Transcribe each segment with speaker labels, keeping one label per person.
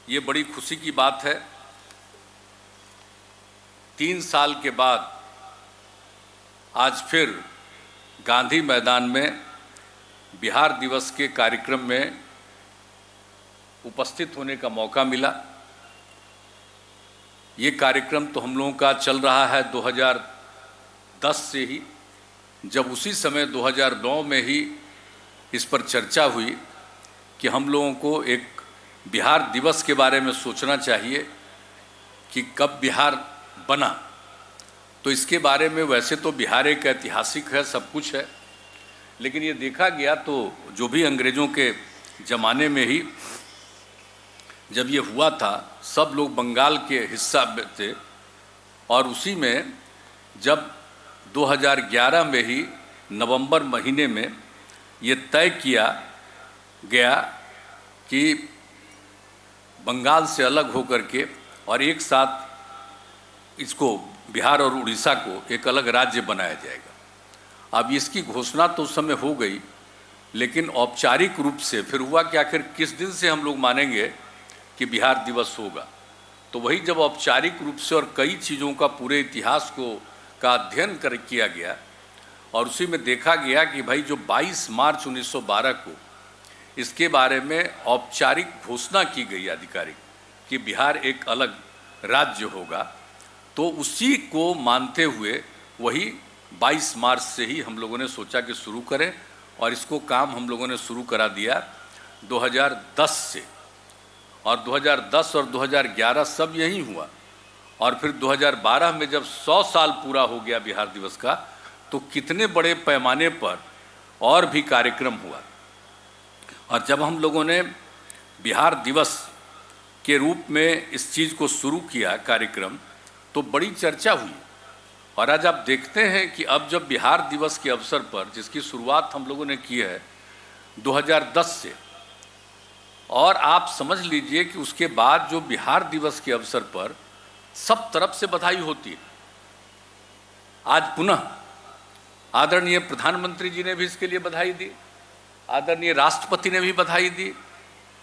Speaker 1: ये बड़ी खुशी की बात है। 3 साल के बाद आज फिर गांधी मैदान में बिहार दिवस के कार्यक्रम में उपस्थित होने का मौका मिला। ये कार्यक्रम तो हम लोगों का चल रहा है 2010 से ही, जब उसी समय 2009 में ही इस पर चर्चा हुई कि हम लोगों को एक बिहार दिवस के बारे में सोचना चाहिए कि कब बिहार बना। तो इसके बारे में वैसे तो बिहार एक ऐतिहासिक है, सब कुछ है, लेकिन ये देखा गया तो जो भी अंग्रेज़ों के ज़माने में ही जब ये हुआ था, सब लोग बंगाल के हिस्सा में थे, और उसी में जब 2011 में ही नवंबर महीने में ये तय किया गया कि बंगाल से अलग होकर के और एक साथ इसको बिहार और उड़ीसा को एक अलग राज्य बनाया जाएगा। अब इसकी घोषणा तो उस समय हो गई, लेकिन औपचारिक रूप से फिर हुआ कि आखिर किस दिन से हम लोग मानेंगे कि बिहार दिवस होगा। तो वही जब औपचारिक रूप से और कई चीज़ों का पूरे इतिहास का अध्ययन किया गया, और उसी में देखा गया कि भाई जो 22 मार्च 1912 को इसके बारे में औपचारिक घोषणा की गई आधिकारिक कि बिहार एक अलग राज्य होगा, तो उसी को मानते हुए वही 22 मार्च से ही हम लोगों ने सोचा कि शुरू करें, और इसको काम हम लोगों ने शुरू करा दिया 2010 से। और 2010 और 2011 सब यही हुआ, और फिर 2012 में जब 100 साल पूरा हो गया बिहार दिवस का, तो कितने बड़े पैमाने पर और भी कार्यक्रम हुआ। और जब हम लोगों ने बिहार दिवस के रूप में इस चीज़ को शुरू किया कार्यक्रम, तो बड़ी चर्चा हुई। और आज आप देखते हैं कि अब जब बिहार दिवस के अवसर पर, जिसकी शुरुआत हम लोगों ने की है 2010 से, और आप समझ लीजिए कि उसके बाद जो बिहार दिवस के अवसर पर सब तरफ से बधाई होती है। आज पुनः आदरणीय प्रधानमंत्री जी ने भी इसके लिए बधाई दी, आदरणीय राष्ट्रपति ने भी बधाई दी,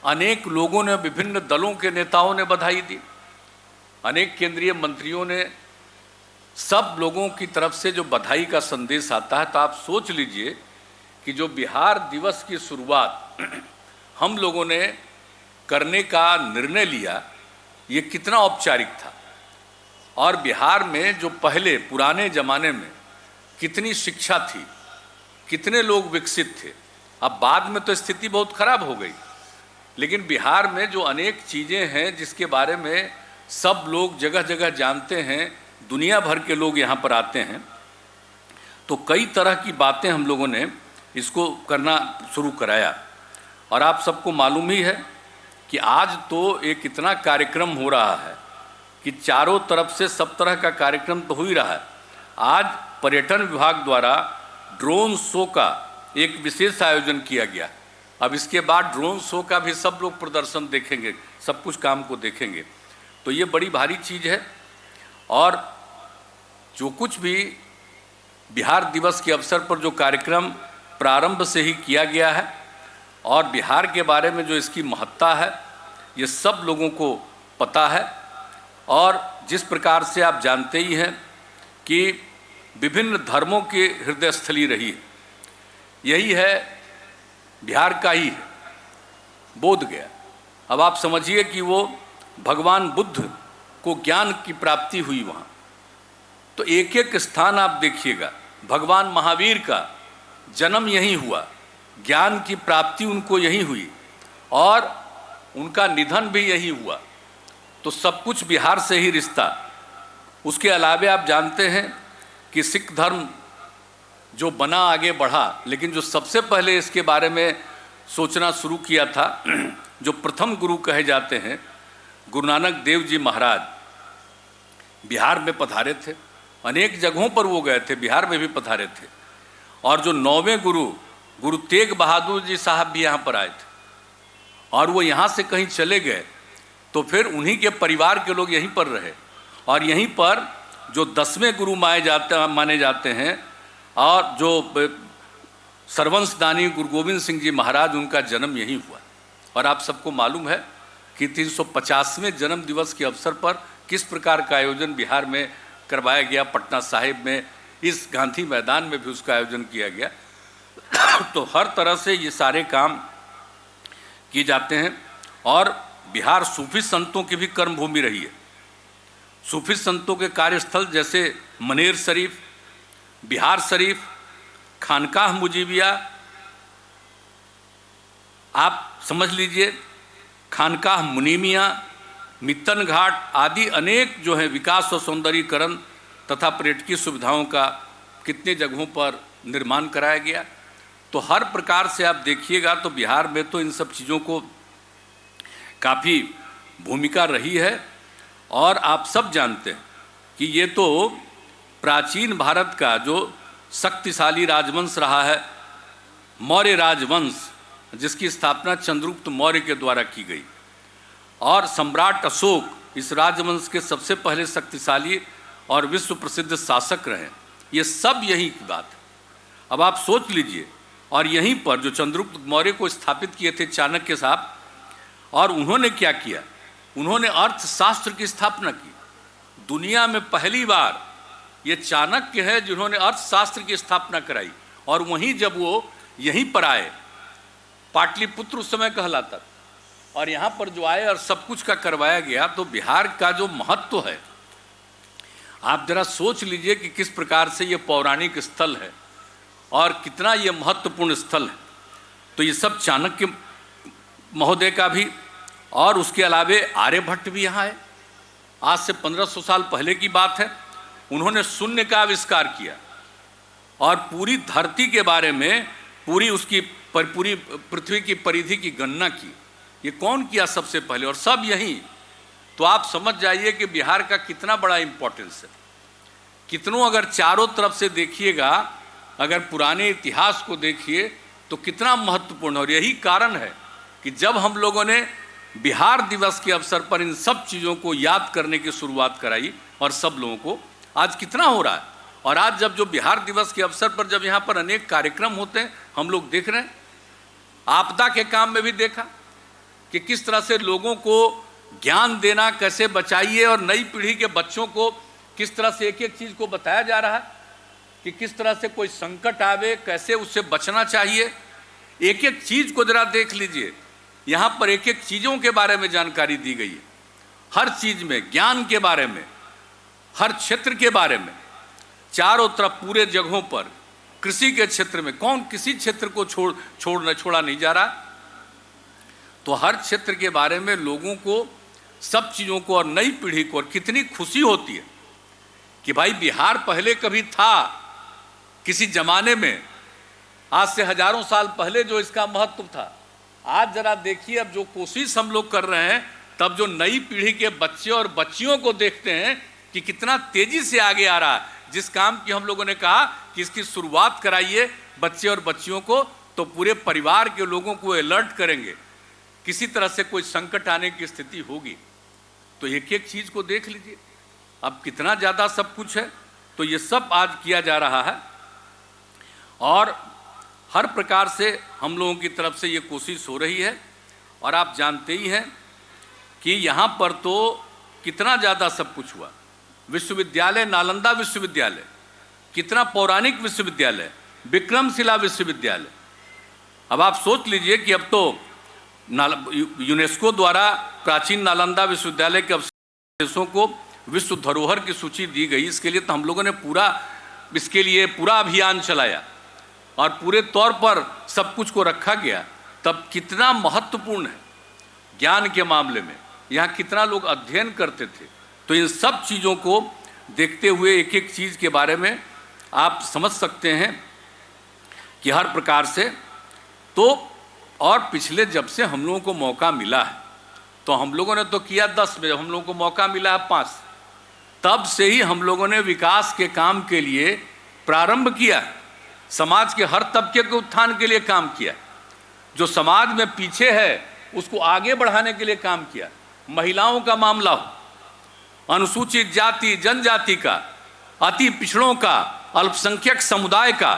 Speaker 1: अनेक लोगों ने, विभिन्न दलों के नेताओं ने बधाई दी, अनेक केंद्रीय मंत्रियों ने, सब लोगों की तरफ से जो बधाई का संदेश आता है। तो आप सोच लीजिए कि जो बिहार दिवस की शुरुआत हम लोगों ने करने का निर्णय लिया, ये कितना औपचारिक था। और बिहार में जो पहले पुराने ज़माने में कितनी शिक्षा थी, कितने लोग विकसित थे। अब बाद में तो स्थिति बहुत खराब हो गई, लेकिन बिहार में जो अनेक चीज़ें हैं जिसके बारे में सब लोग जगह जगह जानते हैं, दुनिया भर के लोग यहाँ पर आते हैं, तो कई तरह की बातें हम लोगों ने इसको करना शुरू कराया। और आप सबको मालूम ही है कि आज तो एक इतना कार्यक्रम हो रहा है कि चारों तरफ से सब तरह का कार्यक्रम तो हो ही रहा है। आज पर्यटन विभाग द्वारा ड्रोन शो का एक विशेष आयोजन किया गया। अब इसके बाद ड्रोन शो का भी सब लोग प्रदर्शन देखेंगे, सब कुछ काम को देखेंगे। तो ये बड़ी भारी चीज़ है। और जो कुछ भी बिहार दिवस के अवसर पर जो कार्यक्रम प्रारंभ से ही किया गया है, और बिहार के बारे में जो इसकी महत्ता है, ये सब लोगों को पता है। और जिस प्रकार से आप जानते ही हैं कि विभिन्न धर्मों की हृदय स्थली रही है, यही है बिहार का ही है बोध गया। अब आप समझिए कि वो भगवान बुद्ध को ज्ञान की प्राप्ति हुई वहाँ। तो एक एक स्थान आप देखिएगा, भगवान महावीर का जन्म यहीं हुआ, ज्ञान की प्राप्ति उनको यहीं हुई, और उनका निधन भी यहीं हुआ। तो सब कुछ बिहार से ही रिश्ता। उसके अलावा आप जानते हैं कि सिख धर्म जो बना, आगे बढ़ा, लेकिन जो सबसे पहले इसके बारे में सोचना शुरू किया था, जो प्रथम गुरु कहे जाते हैं, गुरु नानक देव जी महाराज बिहार में पधारे थे। अनेक जगहों पर वो गए थे, बिहार में भी पधारे थे। और जो 9वें गुरु तेग बहादुर जी साहब भी यहाँ पर आए थे, और वो यहाँ से कहीं चले गए, तो फिर उन्हीं के परिवार के लोग यहीं पर रहे। और यहीं पर जो 10वें गुरु माने जाते हैं, और जो सर्वंशदानी गुरु गोविंद सिंह जी महाराज, उनका जन्म यहीं हुआ। और आप सबको मालूम है कि 350वें जन्म दिवस के अवसर पर किस प्रकार का आयोजन बिहार में करवाया गया। पटना साहिब में इस गांधी मैदान में भी उसका आयोजन किया गया। तो हर तरह से ये सारे काम किए जाते हैं। और बिहार सूफी संतों की भी कर्मभूमि रही है। सूफी संतों के कार्यस्थल जैसे मनेर शरीफ, बिहार शरीफ, खानकाह मुजीबिया, आप समझ लीजिए, खानकाह मुनीमिया, मित्तन घाट आदि अनेक जो है विकास और सौंदर्यीकरण तथा पर्यटकीय सुविधाओं का कितने जगहों पर निर्माण कराया गया। तो हर प्रकार से आप देखिएगा तो बिहार में तो इन सब चीज़ों को काफ़ी भूमिका रही है। और आप सब जानते हैं कि ये तो प्राचीन भारत का जो शक्तिशाली राजवंश रहा है, मौर्य राजवंश, जिसकी स्थापना चंद्रगुप्त मौर्य के द्वारा की गई, और सम्राट अशोक इस राजवंश के सबसे पहले शक्तिशाली और विश्व प्रसिद्ध शासक रहे। ये सब यही की बात है। अब आप सोच लीजिए, और यहीं पर जो चंद्रगुप्त मौर्य को स्थापित किए थे चाणक्य साहब, और उन्होंने क्या किया, उन्होंने अर्थशास्त्र की स्थापना की। दुनिया में पहली बार ये चाणक्य है जिन्होंने अर्थशास्त्र की स्थापना कराई। और वहीं जब वो यहीं पर आए, पाटलिपुत्र उस समय कहलाता था, और यहाँ पर जो आए और सब कुछ का करवाया गया, तो बिहार का जो महत्व है आप जरा सोच लीजिए कि किस प्रकार से ये पौराणिक स्थल है और कितना ये महत्वपूर्ण स्थल है। तो ये सब चाणक्य महोदय का भी, और उसके अलावे आर्यभट्ट भी यहाँ है। आज से 1500 साल पहले की बात है। उन्होंने शून्य का आविष्कार किया और पूरी धरती के बारे में, पूरी पृथ्वी की परिधि की गणना की। ये कौन किया सबसे पहले, और सब यहीं। तो आप समझ जाइए कि बिहार का कितना बड़ा इम्पोर्टेंस है। कितनों अगर चारों तरफ से देखिएगा, अगर पुराने इतिहास को देखिए तो कितना महत्वपूर्ण। और यही कारण है कि जब हम लोगों ने बिहार दिवस के अवसर पर इन सब चीज़ों को याद करने की शुरुआत कराई, और सब लोगों को आज कितना हो रहा है। और आज जब जो बिहार दिवस के अवसर पर जब यहाँ पर अनेक कार्यक्रम होते हैं, हम लोग देख रहे हैं। आपदा के काम में भी देखा कि किस तरह से लोगों को ज्ञान देना, कैसे बचाइए, और नई पीढ़ी के बच्चों को किस तरह से एक एक चीज़ को बताया जा रहा है कि किस तरह से कोई संकट आवे, कैसे उससे बचना चाहिए। एक एक चीज़ को जरा देख लीजिए, यहाँ पर एक एक चीज़ों के बारे में जानकारी दी गई है। हर चीज़ में, ज्ञान के बारे में, हर क्षेत्र के बारे में, चारों तरफ पूरे जगहों पर। कृषि के क्षेत्र में कौन किसी क्षेत्र को छोड़ा नहीं जा रहा। तो हर क्षेत्र के बारे में लोगों को, सब चीज़ों को, और नई पीढ़ी को, और कितनी खुशी होती है कि भाई बिहार पहले कभी था किसी जमाने में, आज से हजारों साल पहले जो इसका महत्व था। आज जरा देखिए, अब जो कोशिश हम लोग कर रहे हैं, तब जो नई पीढ़ी के बच्चे और बच्चियों को देखते हैं कि कितना तेजी से आगे आ रहा है। जिस काम की हम लोगों ने कहा कि इसकी शुरुआत कराइए बच्चे और बच्चियों को, तो पूरे परिवार के लोगों को अलर्ट करेंगे, किसी तरह से कोई संकट आने की स्थिति होगी। तो एक एक चीज़ को देख लीजिए, अब कितना ज़्यादा सब कुछ है। तो ये सब आज किया जा रहा है, और हर प्रकार से हम लोगों की तरफ से ये कोशिश हो रही है। और आप जानते ही हैं कि यहाँ पर तो कितना ज़्यादा सब कुछ हुआ। विश्वविद्यालय, नालंदा विश्वविद्यालय, कितना पौराणिक विश्वविद्यालय, विक्रमशिला विश्वविद्यालय। अब आप सोच लीजिए कि अब तो यूनेस्को द्वारा प्राचीन नालंदा विश्वविद्यालय के अवशेषों को विश्व धरोहर की सूची दी गई। इसके लिए तो हम लोगों ने इसके लिए पूरा अभियान चलाया, और पूरे तौर पर सब कुछ को रखा गया। तब कितना महत्वपूर्ण है ज्ञान के मामले में, यहाँ कितना लोग अध्ययन करते थे। तो इन सब चीज़ों को देखते हुए एक एक चीज़ के बारे में आप समझ सकते हैं कि हर प्रकार से। तो और पिछले जब से हम लोगों को मौका मिला है, तो हम लोगों ने तो किया 10 में, जब हम लोगों को मौका मिला है 5, तब से ही हम लोगों ने विकास के काम के लिए प्रारंभ किया। समाज के हर तबके के उत्थान के लिए काम किया। जो समाज में पीछे है उसको आगे बढ़ाने के लिए काम किया। महिलाओं का मामला हो, अनुसूचित जाति जनजाति का, अति पिछड़ों का, अल्पसंख्यक समुदाय का,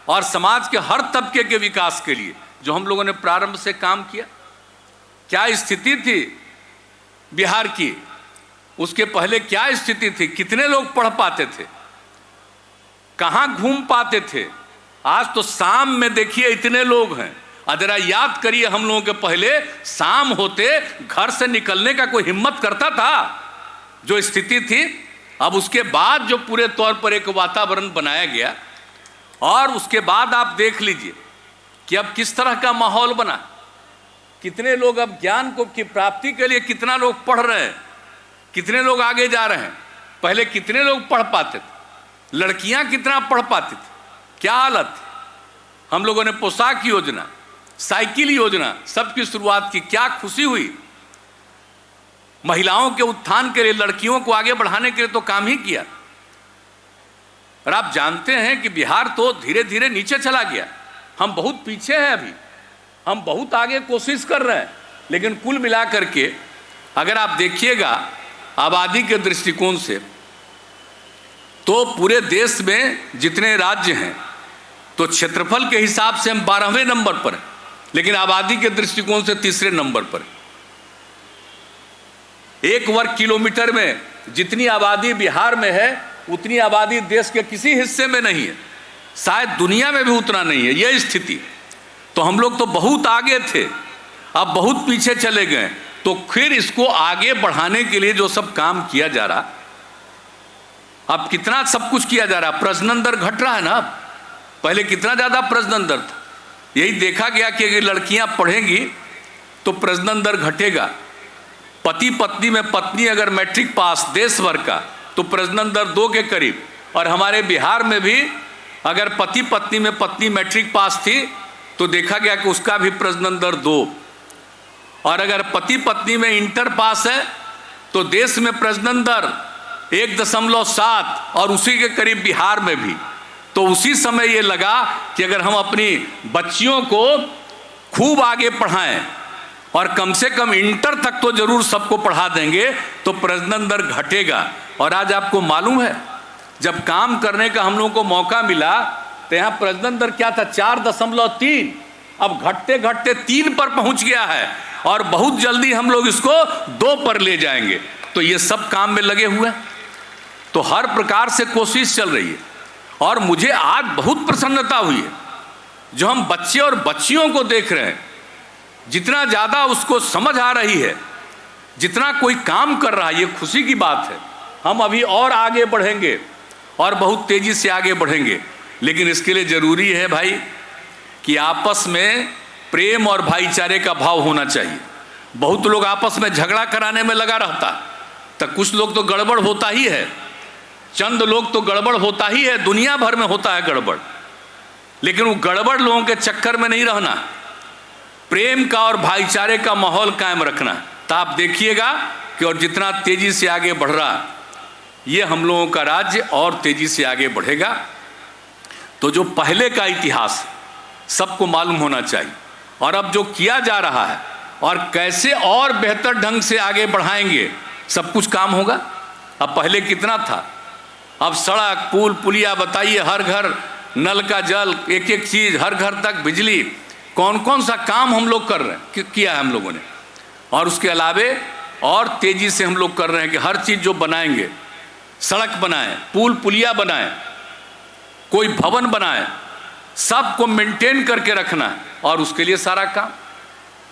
Speaker 1: और समाज के हर तबके के विकास के लिए जो हम लोगों ने प्रारंभ से काम किया। क्या स्थिति थी बिहार की, उसके पहले क्या स्थिति थी, कितने लोग पढ़ पाते थे, कहाँ घूम पाते थे। आज तो शाम में देखिए इतने लोग हैं। जरा याद करिए, हम लोगों के पहले शाम होते घर से निकलने का कोई हिम्मत करता था, जो स्थिति थी। अब उसके बाद जो पूरे तौर पर एक वातावरण बनाया गया, और उसके बाद आप देख लीजिए कि अब किस तरह का माहौल बना, कितने लोग अब ज्ञान को की प्राप्ति के लिए कितना लोग पढ़ रहे हैं, कितने लोग आगे जा रहे हैं। पहले कितने लोग पढ़ पाते थे, लड़कियां कितना पढ़ पाती थी, क्या हालत थी। हम लोगों ने पोशाक योजना, साइकिल योजना सबकी शुरुआत की, क्या खुशी हुई। महिलाओं के उत्थान के लिए, लड़कियों को आगे बढ़ाने के लिए तो काम ही किया। और आप जानते हैं कि बिहार तो धीरे धीरे नीचे चला गया, हम बहुत पीछे हैं अभी, हम बहुत आगे कोशिश कर रहे हैं। लेकिन कुल मिलाकर के अगर आप देखिएगा आबादी के दृष्टिकोण से, तो पूरे देश में जितने राज्य हैं, तो क्षेत्रफल के हिसाब से हम 12वें नंबर पर हैं, लेकिन आबादी के दृष्टिकोण से तीसरे नंबर पर। 1 वर्ग किलोमीटर में जितनी आबादी बिहार में है, उतनी आबादी देश के किसी हिस्से में नहीं है, शायद दुनिया में भी उतना नहीं है यह स्थिति। तो हम लोग तो बहुत आगे थे, अब बहुत पीछे चले गए। तो फिर इसको आगे बढ़ाने के लिए जो सब काम किया जा रहा, अब कितना सब कुछ किया जा रहा। प्रजनन दर घट रहा है ना, पहले कितना ज़्यादा प्रजनन दर था। यही देखा गया कि अगर लड़कियां पढ़ेंगी तो प्रजनन दर घटेगा। पति पत्नी में पत्नी अगर मैट्रिक पास देश भर का, तो प्रजनन दर 2 के करीब। और हमारे बिहार में भी अगर पति पत्नी में पत्नी मैट्रिक पास थी, तो देखा गया कि उसका भी प्रजनन दर 2। और अगर पति पत्नी में इंटर पास है, तो देश में प्रजनन दर 1.7 और उसी के करीब बिहार में भी। तो उसी समय ये लगा कि अगर हम अपनी बच्चियों को खूब आगे पढ़ाएं और कम से कम इंटर तक तो जरूर सबको पढ़ा देंगे, तो प्रजनन दर घटेगा। और आज आपको मालूम है, जब काम करने का हम लोगों को मौका मिला, तो यहाँ प्रजनन दर क्या था, 4.3। अब घटते घटते 3 पर पहुँच गया है, और बहुत जल्दी हम लोग इसको 2 पर ले जाएंगे। तो ये सब काम में लगे हुए हैं, तो हर प्रकार से कोशिश चल रही है। और मुझे आज बहुत प्रसन्नता हुई है, जो हम बच्चे और बच्चियों को देख रहे हैं, जितना ज़्यादा उसको समझ आ रही है, जितना कोई काम कर रहा है, ये खुशी की बात है। हम अभी और आगे बढ़ेंगे, और बहुत तेज़ी से आगे बढ़ेंगे। लेकिन इसके लिए ज़रूरी है भाई कि आपस में प्रेम और भाईचारे का भाव होना चाहिए। बहुत लोग आपस में झगड़ा कराने में लगा रहता, तो कुछ लोग तो गड़बड़ होता ही है, चंद लोग तो गड़बड़ होता ही है, दुनिया भर में होता है गड़बड़। लेकिन वो गड़बड़ लोगों के चक्कर में नहीं रहना, प्रेम का और भाईचारे का माहौल कायम रखना। तो आप देखिएगा कि और जितना तेज़ी से आगे बढ़ रहा, ये हम लोगों का राज्य और तेज़ी से आगे बढ़ेगा। तो जो पहले का इतिहास सबको मालूम होना चाहिए, और अब जो किया जा रहा है, और कैसे और बेहतर ढंग से आगे बढ़ाएंगे, सब कुछ काम होगा। अब पहले कितना था, अब सड़क पुल पुलिया बताइए, हर घर नल का जल, एक एक चीज़, हर घर तक बिजली, कौन कौन सा काम हम लोग कर रहे हैं, किया है हम लोगों ने। और उसके अलावे और तेज़ी से हम लोग कर रहे हैं कि हर चीज़ जो बनाएंगे, सड़क बनाएं, पुल पुलिया बनाएं, कोई भवन बनाएं, सबको मेंटेन करके रखना है। और उसके लिए सारा काम,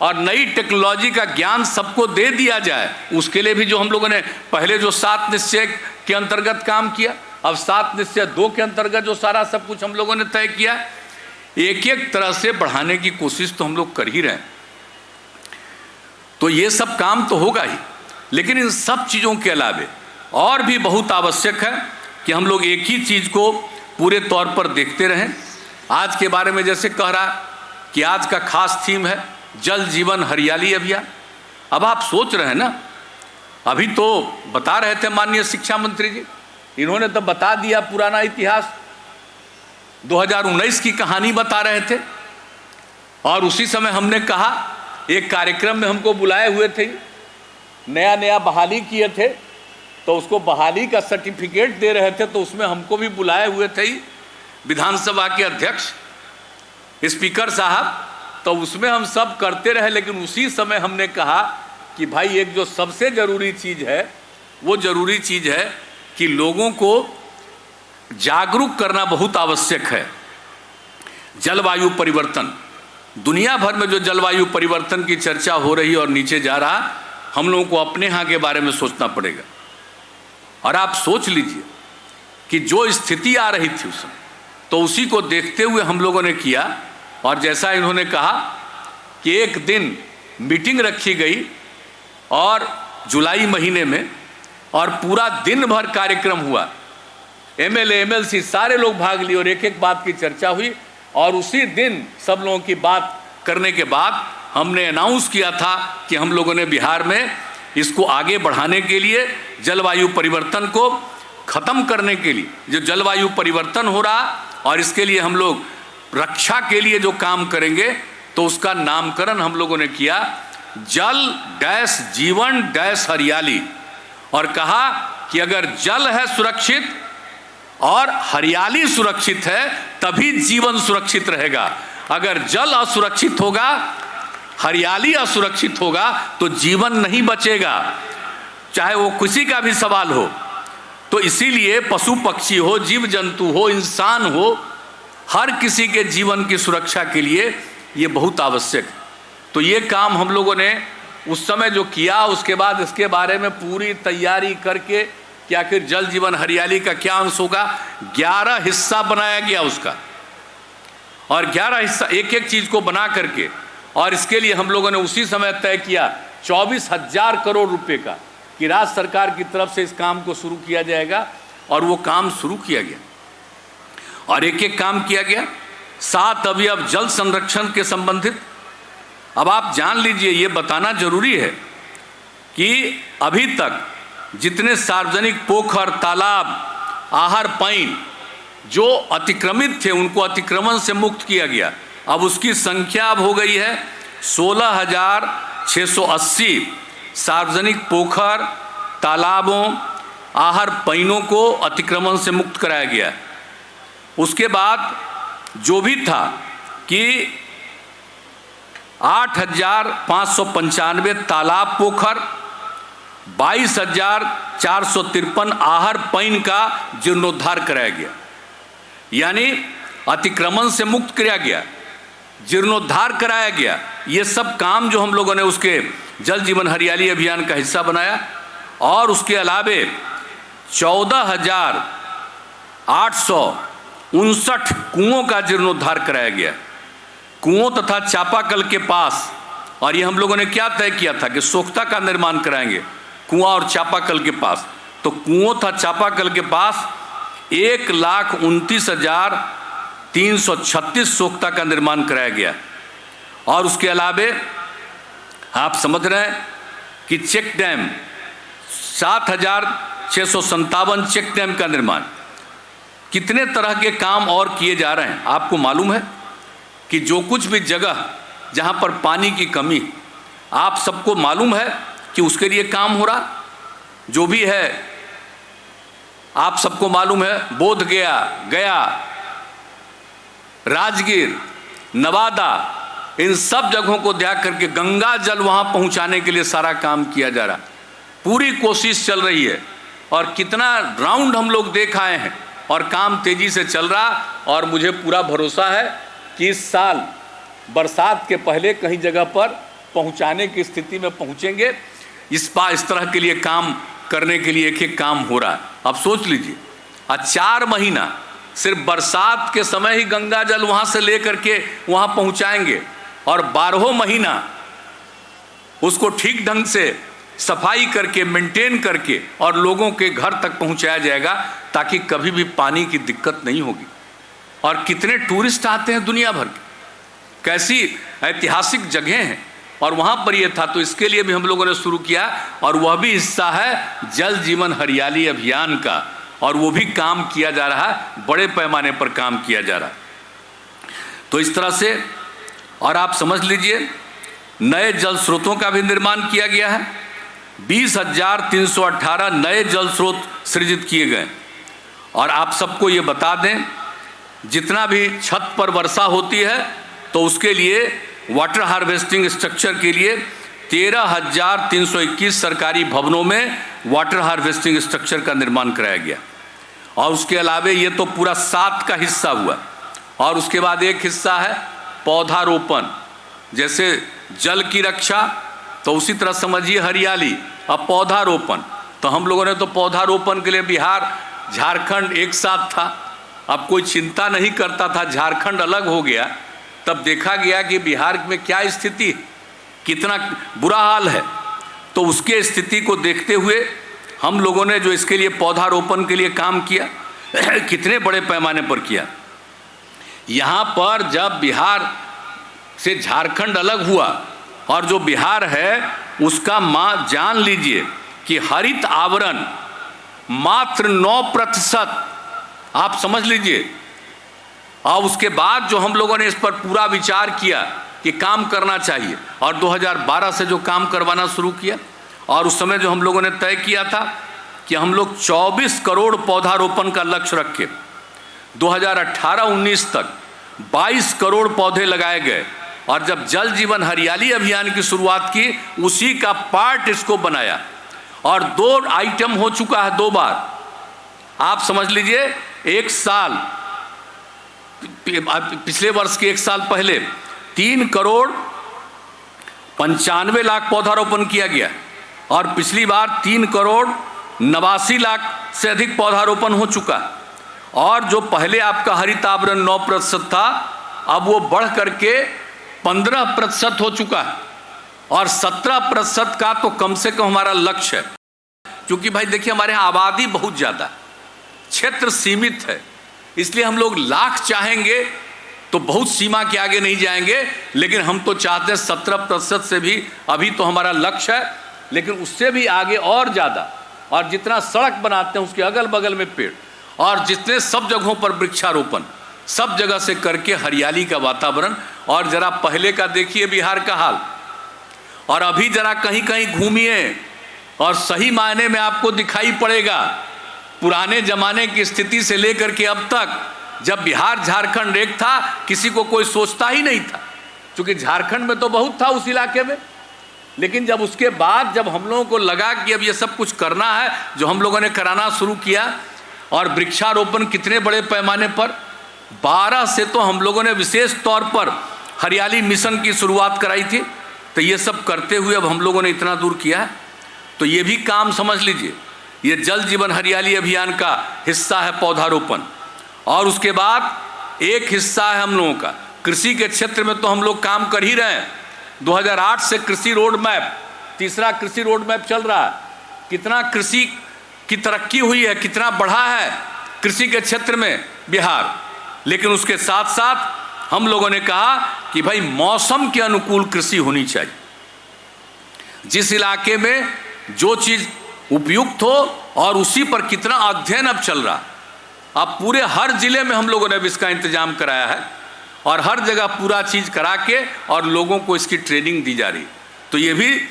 Speaker 1: और नई टेक्नोलॉजी का ज्ञान सबको दे दिया जाए, उसके लिए भी जो हम लोगों ने पहले जो 7 निश्चय के अंतर्गत काम किया, अब 7 निश्चय 2 के अंतर्गत जो सारा सब कुछ हम लोगों ने तय किया, एक एक तरह से बढ़ाने की कोशिश तो हम लोग कर ही रहे हैं। तो ये सब काम तो होगा ही, लेकिन इन सब चीज़ों के अलावे और भी बहुत आवश्यक है कि हम लोग एक ही चीज़ को पूरे तौर पर देखते रहें। आज के बारे में जैसे कह रहा कि आज का खास थीम है जल जीवन हरियाली अभियान। अब आप सोच रहे हैं ना, अभी तो बता रहे थे माननीय शिक्षा मंत्री जी, इन्होंने तो बता दिया पुराना इतिहास, 2019 की कहानी बता रहे थे। और उसी समय हमने कहा, एक कार्यक्रम में हमको बुलाए हुए थे, नया नया बहाली किए थे, तो उसको बहाली का सर्टिफिकेट दे रहे थे, तो उसमें हमको भी बुलाए हुए थे विधानसभा के अध्यक्ष स्पीकर साहब। तो उसमें हम सब करते रहे, लेकिन उसी समय हमने कहा कि भाई एक जो सबसे ज़रूरी चीज़ है वो ज़रूरी चीज़ है कि लोगों को जागरूक करना बहुत आवश्यक है। जलवायु परिवर्तन, दुनिया भर में जो जलवायु परिवर्तन की चर्चा हो रही है और नीचे जा रहा, हम लोगों को अपने यहाँ के बारे में सोचना पड़ेगा। और आप सोच लीजिए कि जो स्थिति आ रही थी उस समय, तो उसी को देखते हुए हम लोगों ने किया। और जैसा इन्होंने कहा कि एक दिन मीटिंग रखी गई और जुलाई महीने में, और पूरा दिन भर कार्यक्रम हुआ, एमएलए एमएलसी सारे लोग भाग लिए और एक एक बात की चर्चा हुई। और उसी दिन सब लोगों की बात करने के बाद हमने अनाउंस किया था कि हम लोगों ने बिहार में इसको आगे बढ़ाने के लिए, जलवायु परिवर्तन को ख़त्म करने के लिए, जो जलवायु परिवर्तन हो रहा और इसके लिए हम लोग रक्षा के लिए जो काम करेंगे, तो उसका नामकरण हम लोगों ने किया जल डैश जीवन डैश हरियाली। और कहा कि अगर जल है सुरक्षित और हरियाली सुरक्षित है तभी जीवन सुरक्षित रहेगा। अगर जल असुरक्षित होगा, हरियाली असुरक्षित होगा, तो जीवन नहीं बचेगा, चाहे वो किसी का भी सवाल हो। तो इसीलिए पशु पक्षी हो, जीव जंतु हो, इंसान हो, हर किसी के जीवन की सुरक्षा के लिए ये बहुत आवश्यक है। तो ये काम हम लोगों ने उस समय जो किया, उसके बाद इसके बारे में पूरी तैयारी करके कि आखिर जल जीवन हरियाली का क्या अंश होगा, 11 हिस्सा बनाया गया उसका। और 11 हिस्सा एक एक चीज़ को बना करके, और इसके लिए हम लोगों ने उसी समय तय किया 24,000 करोड़ रुपए का कि राज्य सरकार की तरफ से इस काम को शुरू किया जाएगा। और वो काम शुरू किया गया और एक एक काम किया गया। 7 अवयव जल संरक्षण के संबंधित। अब आप जान लीजिए, ये बताना जरूरी है कि अभी तक जितने सार्वजनिक पोखर, तालाब, आहर, पईन जो अतिक्रमित थे, उनको अतिक्रमण से मुक्त किया गया। अब उसकी संख्या अब हो गई है 16,680 सार्वजनिक पोखर, तालाबों, आहर, पईनों को अतिक्रमण से मुक्त कराया गया। उसके बाद जो भी था कि 8,595 तालाब, पोखर, 22,453 आहर, पईन का जीर्णोद्धार कराया गया। यानी अतिक्रमण से मुक्त किया गया, जीर्णोद्धार कराया गया। ये सब काम जो हम लोगों ने उसके जल जीवन हरियाली अभियान का हिस्सा बनाया। और उसके अलावे 14,859 कुओं का जीर्णोद्धार कराया गया, कुओं तथा चापाकल के पास। और ये हम लोगों ने क्या तय किया था कि सोख्ता का निर्माण कराएंगे कुआं और चापाकल के पास। तो कुओं तथा चापाकल के पास 1,29,336 सोख्ता का निर्माण कराया गया। और उसके अलावे आप समझ रहे हैं कि चेक डैम 7,657 चेक डैम का निर्माण। कितने तरह के काम और किए जा रहे हैं। आपको मालूम है कि जो कुछ भी जगह जहाँ पर पानी की कमी, आप सबको मालूम है कि उसके लिए काम हो रहा। जो भी है आप सबको मालूम है, बोधगया, गया, राजगीर, नवादा, इन सब जगहों को देख करके गंगा जल वहाँ पहुँचाने के लिए सारा काम किया जा रहा। पूरी कोशिश चल रही है और कितना राउंड हम लोग देख आए हैं और काम तेज़ी से चल रहा। और मुझे पूरा भरोसा है कि इस साल बरसात के पहले कहीं जगह पर पहुंचाने की स्थिति में पहुंचेंगे। इस तरह के लिए काम करने के लिए एक एक काम हो रहा है। अब सोच लीजिए, 4 महीना सिर्फ बरसात के समय ही गंगा जल वहाँ से ले करके वहाँ पहुँचाएंगे और 12 महीना उसको ठीक ढंग से सफाई करके, मेंटेन करके और लोगों के घर तक पहुँचाया जाएगा ताकि कभी भी पानी की दिक्कत नहीं होगी। और कितने टूरिस्ट आते हैं दुनिया भर के, कैसी ऐतिहासिक जगह हैं और वहाँ पर ये था। तो इसके लिए भी हम लोगों ने शुरू किया और वह भी हिस्सा है जल जीवन हरियाली अभियान का। और वो भी काम किया जा रहा है, बड़े पैमाने पर काम किया जा रहा है। तो इस तरह से, और आप समझ लीजिए, नए जल स्रोतों का भी निर्माण किया गया है। 20,318 नए जल स्रोत सृजित किए गए। और आप सबको ये बता दें, जितना भी छत पर वर्षा होती है तो उसके लिए वाटर हार्वेस्टिंग स्ट्रक्चर के लिए 13,321 सरकारी भवनों में वाटर हार्वेस्टिंग स्ट्रक्चर का निर्माण कराया गया। और उसके अलावे ये तो पूरा 7 का हिस्सा हुआ। और उसके बाद एक हिस्सा है पौधारोपण, जैसे जल की रक्षा तो उसी तरह समझिए हरियाली। अब पौधारोपण तो हम लोगों ने तो पौधारोपण के लिए बिहार झारखंड एक साथ था। अब कोई चिंता नहीं करता था, झारखंड अलग हो गया, तब देखा गया कि बिहार में क्या स्थिति, कितना बुरा हाल है। तो उसके स्थिति को देखते हुए हम लोगों ने जो इसके लिए पौधारोपण के लिए काम किया कितने बड़े पैमाने पर किया। यहाँ पर जब बिहार से झारखंड अलग हुआ और जो बिहार है उसका जान लीजिए कि हरित आवरण मात्र 9%, आप समझ लीजिए। और उसके बाद जो हम लोगों ने इस पर पूरा विचार किया कि काम करना चाहिए और 2012 से जो काम करवाना शुरू किया, और उस समय जो हम लोगों ने तय किया था कि हम लोग 24 करोड़ पौधारोपण का लक्ष्य रखे। 2018-19 तक 22 करोड़ पौधे लगाए गए। और जब जल जीवन हरियाली अभियान की शुरुआत की उसी का पार्ट इसको बनाया। और 2 आइटम हो चुका है 2 बार। आप समझ लीजिए, एक साल पिछले वर्ष के 1 साल पहले 3 करोड़ 95 लाख पौधारोपण किया गया और पिछली बार 3 करोड़ 89 लाख से अधिक पौधारोपण हो चुका। और जो पहले आपका हरित आवरण 9% था, अब वो बढ़ करके 15% हो चुका है। और 17% का तो कम से कम हमारा लक्ष्य है, क्योंकि भाई देखिए हमारे यहाँ आबादी बहुत ज़्यादा, क्षेत्र सीमित है, इसलिए हम लोग लाख चाहेंगे तो बहुत सीमा के आगे नहीं जाएंगे। लेकिन हम तो चाहते हैं 17% से भी, अभी तो हमारा लक्ष्य है, लेकिन उससे भी आगे और ज़्यादा। और जितना सड़क बनाते हैं उसके अगल बगल में पेड़, और जितने सब जगहों पर वृक्षारोपण सब जगह से करके हरियाली का वातावरण। और ज़रा पहले का देखिए बिहार का हाल, और अभी ज़रा कहीं कहीं घूमिए और सही मायने में आपको दिखाई पड़ेगा पुराने ज़माने की स्थिति से लेकर के अब तक। जब बिहार झारखंड एक था, किसी को कोई सोचता ही नहीं था, क्योंकि झारखंड में तो बहुत था उस इलाके में। लेकिन जब उसके बाद जब हम लोगों को लगा कि अब ये सब कुछ करना है, जो हम लोगों ने कराना शुरू किया, और वृक्षारोपण कितने बड़े पैमाने पर 12 से तो हम लोगों ने विशेष तौर पर हरियाली मिशन की शुरुआत कराई थी। तो ये सब करते हुए अब हम लोगों ने इतना दूर किया है। तो ये भी काम समझ लीजिए, ये जल जीवन हरियाली अभियान का हिस्सा है पौधारोपण। और उसके बाद एक हिस्सा है हम लोगों का कृषि के क्षेत्र में, तो हम लोग काम कर ही रहे हैं। 2008 से कृषि रोड मैप, तीसरा कृषि रोड मैप चल रहा है। कितना कृषि की तरक्की हुई है, कितना बढ़ा है कृषि के क्षेत्र में बिहार। लेकिन उसके साथ साथ हम लोगों ने कहा कि भाई मौसम के अनुकूल कृषि होनी चाहिए। जिस इलाके में जो चीज़ उपयुक्त हो, और उसी पर कितना अध्ययन अब चल रहा। अब पूरे हर जिले में हम लोगों ने भी इसका इंतजाम कराया है, और हर जगह पूरा चीज़ करा के और लोगों को इसकी ट्रेनिंग दी जा रही। तो ये भी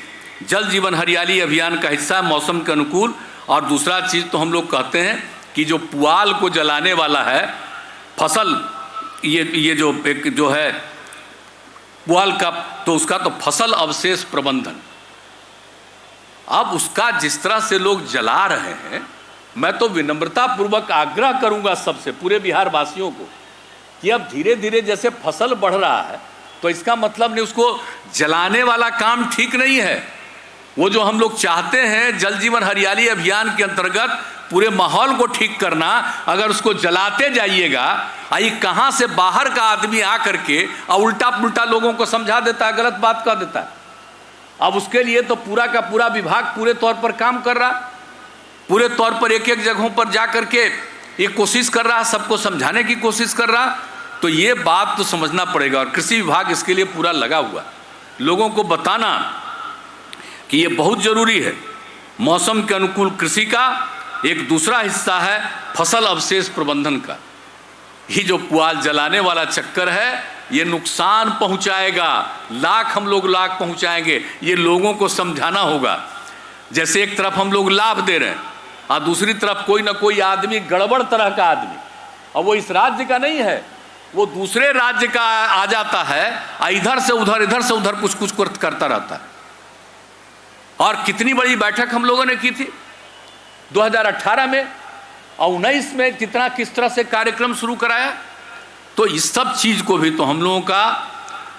Speaker 1: जल जीवन हरियाली अभियान का हिस्सा है, मौसम के अनुकूल। और दूसरा चीज़ तो हम लोग कहते हैं कि जो पुआल को जलाने वाला है फसल, ये जो एक जो है पुआल का, तो उसका तो फसल अवशेष प्रबंधन। अब उसका जिस तरह से लोग जला रहे हैं, मैं तो विनम्रता पूर्वक आग्रह करूंगा सबसे, पूरे बिहार वासियों को, कि अब धीरे धीरे जैसे फसल बढ़ रहा है, तो इसका मतलब नहीं उसको जलाने वाला काम ठीक नहीं है। वो जो हम लोग चाहते हैं जल जीवन हरियाली अभियान के अंतर्गत पूरे माहौल को ठीक करना, अगर उसको जलाते जाइएगा, आई कहाँ से बाहर का आदमी आ करके और उल्टा पुल्टा लोगों को समझा देता है, गलत बात कह देता है। अब उसके लिए तो पूरा का पूरा विभाग पूरे तौर पर काम कर रहा, पूरे तौर पर एक एक जगहों पर जा करके ये कोशिश कर रहा, सबको समझाने की कोशिश कर रहा। तो ये बात तो समझना पड़ेगा, और कृषि विभाग इसके लिए पूरा लगा हुआ, लोगों को बताना कि ये बहुत ज़रूरी है। मौसम के अनुकूल कृषि का एक दूसरा हिस्सा है फसल अवशेष प्रबंधन का। ये जो पुआल जलाने वाला चक्कर है, ये नुकसान पहुंचाएगा, हम लोग लाख पहुंचाएंगे। ये लोगों को समझाना होगा। जैसे एक तरफ हम लोग लाभ दे रहे हैं और दूसरी तरफ कोई ना कोई आदमी गड़बड़ तरह का आदमी, और वो इस राज्य का नहीं है, वो दूसरे राज्य का आ जाता है, इधर से उधर कुछ करता रहता है। और कितनी बड़ी बैठक हम लोगों ने की थी 2018 में और 19 में, कितना किस तरह से कार्यक्रम शुरू कराया। तो इस सब चीज़ को भी तो हम लोगों का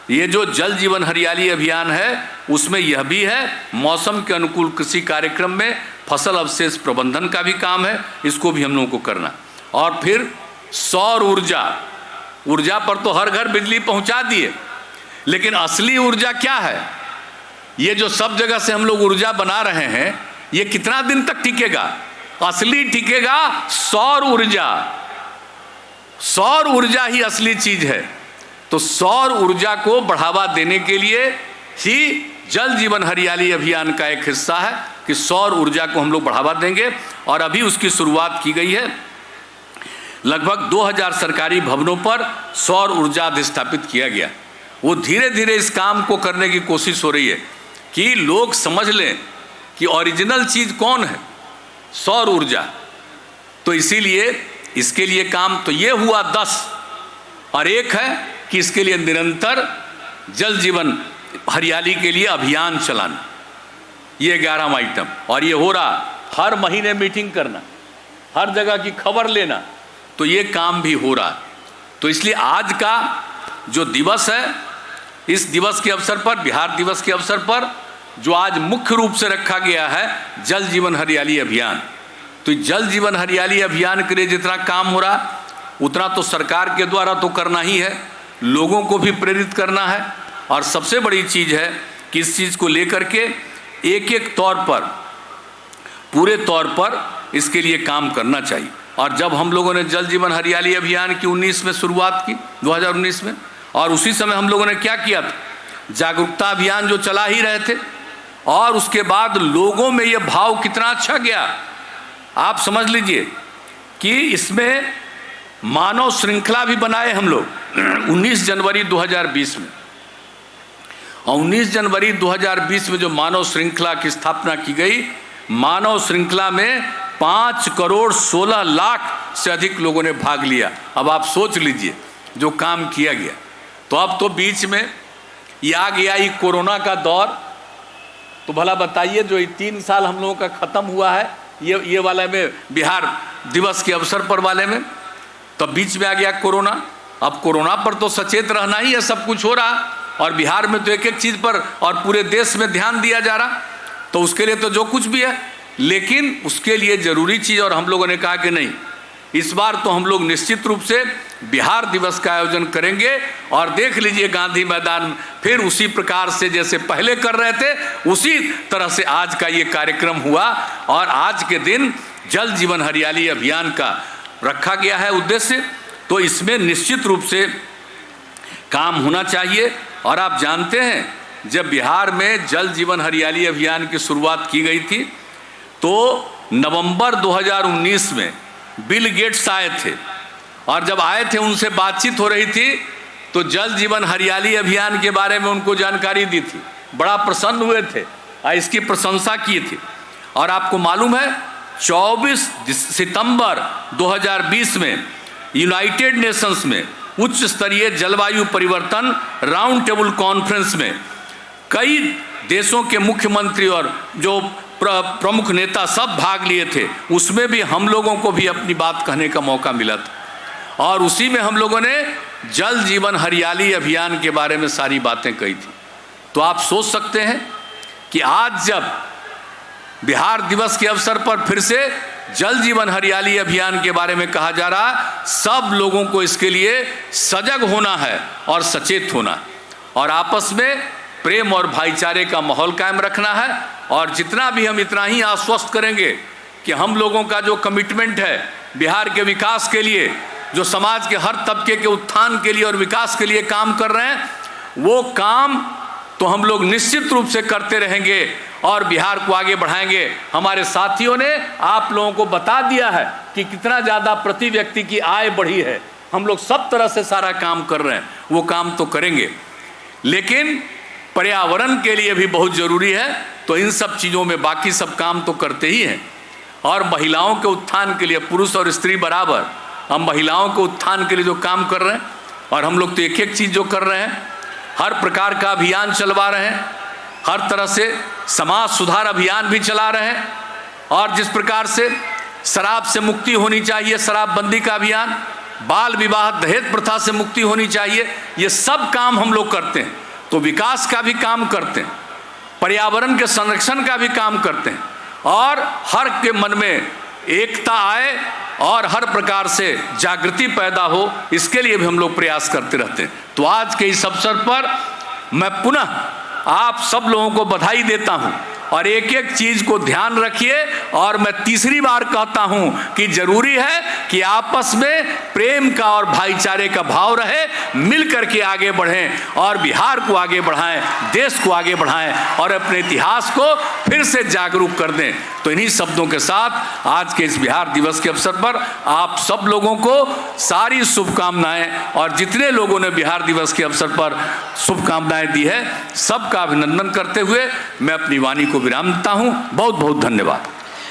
Speaker 1: ये जो जल जीवन हरियाली अभियान है उसमें यह भी है, मौसम के अनुकूल कृषि कार्यक्रम में फसल अवशेष प्रबंधन का भी काम है, इसको भी हम लोगों को करना। और फिर सौर ऊर्जा पर तो हर घर बिजली पहुंचा दिए, लेकिन असली ऊर्जा क्या है? ये जो सब जगह से हम लोग ऊर्जा बना रहे हैं ये कितना दिन तक टिकेगा? असली टिकेगा सौर ऊर्जा। सौर ऊर्जा ही असली चीज है। तो सौर ऊर्जा को बढ़ावा देने के लिए ही जल जीवन हरियाली अभियान का एक हिस्सा है कि सौर ऊर्जा को हम लोग बढ़ावा देंगे। और अभी उसकी शुरुआत की गई है। लगभग 2000 सरकारी भवनों पर सौर ऊर्जा अधिस्थापित किया गया। वो धीरे धीरे इस काम को करने की कोशिश हो रही है कि लोग समझ लें कि ओरिजिनल चीज कौन है, सौर ऊर्जा। तो इसीलिए इसके लिए काम तो ये हुआ 10, और एक है कि इसके लिए निरंतर जल जीवन हरियाली के लिए अभियान चलाना, ये 11वां आइटम। और ये हो रहा, हर महीने मीटिंग करना, हर जगह की खबर लेना, तो ये काम भी हो रहा। तो इसलिए आज का जो दिवस है, इस दिवस के अवसर पर, बिहार दिवस के अवसर पर, जो आज मुख्य रूप से रखा गया है जल जीवन हरियाली अभियान। तो जल जीवन हरियाली अभियान के लिए जितना काम हो रहा उतना तो सरकार के द्वारा तो करना ही है, लोगों को भी प्रेरित करना है। और सबसे बड़ी चीज़ है कि इस चीज़ को लेकर के एक एक तौर पर, पूरे तौर पर इसके लिए काम करना चाहिए। और जब हम लोगों ने जल जीवन हरियाली अभियान की 19 में शुरुआत की, 2019 में, और उसी समय हम लोगों ने क्या किया था, जागरूकता अभियान जो चला ही रहे थे, और उसके बाद लोगों में ये भाव कितना अच्छा गया। आप समझ लीजिए कि इसमें मानव श्रृंखला भी बनाए हम लोग 19 जनवरी 2020 में। और 19 जनवरी 2020 में जो मानव श्रृंखला की स्थापना की गई, मानव श्रृंखला में 5 करोड़ 16 लाख से अधिक लोगों ने भाग लिया। अब आप सोच लीजिए जो काम किया गया। तो अब तो बीच में ये आ गया ये कोरोना का दौर। तो भला बताइए, जो ये 3 साल हम लोगों का ख़त्म हुआ है ये वाले में, बिहार दिवस के अवसर पर वाले में, तो बीच में आ गया कोरोना। अब कोरोना पर तो सचेत रहना ही है, सब कुछ हो रहा, और बिहार में तो एक एक चीज़ पर और पूरे देश में ध्यान दिया जा रहा। तो उसके लिए तो जो कुछ भी है, लेकिन उसके लिए ज़रूरी चीज़, और हम लोगों ने कहा कि नहीं, इस बार तो हम लोग निश्चित रूप से बिहार दिवस का आयोजन करेंगे। और देख लीजिए गांधी मैदान फिर उसी प्रकार से जैसे पहले कर रहे थे, उसी तरह से आज का ये कार्यक्रम हुआ। और आज के दिन जल जीवन हरियाली अभियान का रखा गया है उद्देश्य। तो इसमें निश्चित रूप से काम होना चाहिए। और आप जानते हैं, जब बिहार में जल जीवन हरियाली अभियान की शुरुआत की गई थी तो नवंबर 2019 में बिल गेट्स आए थे, और जब आए थे उनसे बातचीत हो रही थी तो जल जीवन हरियाली अभियान के बारे में उनको जानकारी दी थी, बड़ा प्रसन्न हुए थे और इसकी प्रशंसा की थी। और आपको मालूम है 24 सितंबर 2020 में यूनाइटेड नेशंस में उच्च स्तरीय जलवायु परिवर्तन राउंड टेबल कॉन्फ्रेंस में कई देशों के मुख्यमंत्री और जो प्रमुख नेता सब भाग लिए थे। उसमें भी हम लोगों को भी अपनी बात कहने का मौका मिला था, और उसी में हम लोगों ने जल जीवन हरियाली अभियान के बारे में सारी बातें कही थी। तो आप सोच सकते हैं कि आज जब बिहार दिवस के अवसर पर फिर से जल जीवन हरियाली अभियान के बारे में कहा जा रहा, सब लोगों को इसके लिए सजग होना है और सचेत होना, और आपस में प्रेम और भाईचारे का माहौल कायम रखना है। और जितना भी हम इतना ही आश्वस्त करेंगे कि हम लोगों का जो कमिटमेंट है बिहार के विकास के लिए, जो समाज के हर तबके के उत्थान के लिए और विकास के लिए काम कर रहे हैं, वो काम तो हम लोग निश्चित रूप से करते रहेंगे और बिहार को आगे बढ़ाएंगे। हमारे साथियों ने आप लोगों को बता दिया है कि कितना ज़्यादा प्रति व्यक्ति की आय बढ़ी है। हम लोग सब तरह से सारा काम कर रहे हैं, वो काम तो करेंगे, लेकिन पर्यावरण के लिए भी बहुत ज़रूरी है। तो इन सब चीज़ों में बाकी सब काम तो करते ही हैं। और महिलाओं के उत्थान के लिए, पुरुष और स्त्री बराबर, हम महिलाओं के उत्थान के लिए जो काम कर रहे हैं, और हम लोग तो एक एक चीज़ जो कर रहे हैं, हर प्रकार का अभियान चलवा रहे हैं, हर तरह से समाज सुधार अभियान भी चला रहे हैं, और जिस प्रकार से शराब से मुक्ति होनी चाहिए, शराबबंदी का अभियान, बाल विवाह दहेज प्रथा से मुक्ति होनी चाहिए, ये सब काम हम लोग करते हैं। तो विकास का भी काम करते हैं, पर्यावरण के संरक्षण का भी काम करते हैं, और हर के मन में एकता आए और हर प्रकार से जागृति पैदा हो, इसके लिए भी हम लोग प्रयास करते रहते हैं। तो आज के इस अवसर पर मैं पुनः आप सब लोगों को बधाई देता हूं, और एक एक चीज को ध्यान रखिए। और मैं तीसरी बार कहता हूं कि जरूरी है कि आपस में प्रेम का और भाईचारे का भाव रहे, मिल करके आगे बढ़ें और बिहार को आगे बढ़ाएं, देश को आगे बढ़ाएं और अपने इतिहास को फिर से जागरूक कर दें। तो इन्हीं शब्दों के साथ आज के इस बिहार दिवस के अवसर पर आप सब लोगों को सारी शुभकामनाएं, और जितने लोगों ने बिहार दिवस के अवसर पर शुभकामनाएं दी है, सबका अभिनंदन करते हुए मैं अपनी वाणी को विराम देता हूं। बहुत बहुत धन्यवाद।